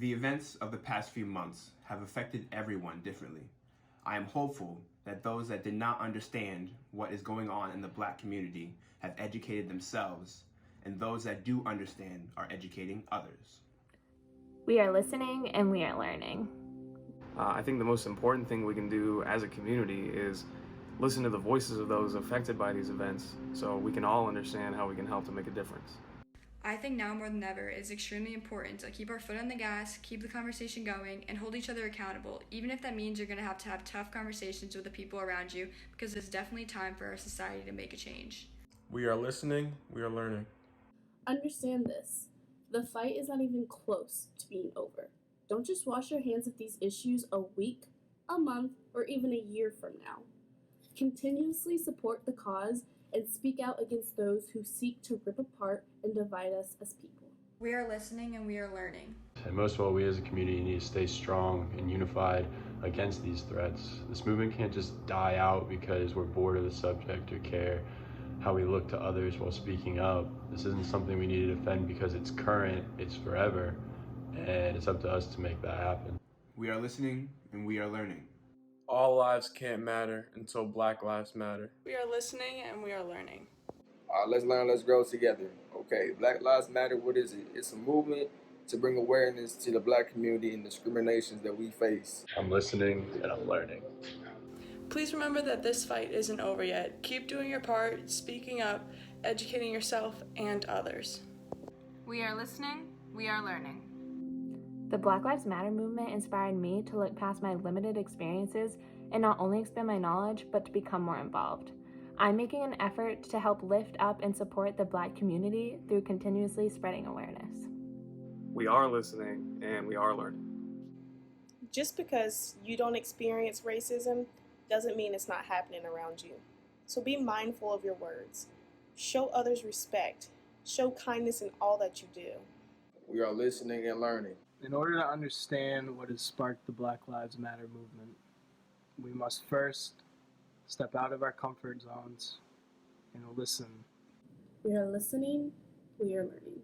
The events of the past few months have affected everyone differently. I am hopeful that those that did not understand what is going on in the Black community have educated themselves, and those that do understand are educating others. We are listening and we are learning. I think the most important thing we can do as a community is listen to the voices of those affected by these events so we can all understand how we can help to make a difference. I think now more than ever, it's extremely important to keep our foot on the gas, keep the conversation going, and hold each other accountable, even if that means you're going to have tough conversations with the people around you, because it's definitely time for our society to make a change. We are listening, we are learning. Understand this. The fight is not even close to being over. Don't just wash your hands of these issues a week, a month, or even a year from now. Continuously support the cause and speak out against those who seek to rip apart and divide us as people. We are listening and we are learning. And most of all, we as a community need to stay strong and unified against these threats. This movement can't just die out because we're bored of the subject or care how we look to others while speaking up. This isn't something we need to defend because it's current, it's forever, and it's up to us to make that happen. We are listening and we are learning. All lives can't matter until Black Lives Matter. We are listening and we are learning. Let's learn, let's grow together. Okay, Black Lives Matter, what is it? It's a movement to bring awareness to the Black community and discriminations that we face. I'm listening and I'm learning. Please remember that this fight isn't over yet. Keep doing your part, speaking up, educating yourself and others. We are listening, we are learning. The Black Lives Matter movement inspired me to look past my limited experiences and not only expand my knowledge, but to become more involved. I'm making an effort to help lift up and support the Black community through continuously spreading awareness. We are listening and we are learning. Just because you don't experience racism doesn't mean it's not happening around you. So be mindful of your words. Show others respect. Show kindness in all that you do. We are listening and learning. In order to understand what has sparked the Black Lives Matter movement, we must first step out of our comfort zones and listen. We are listening, we are learning.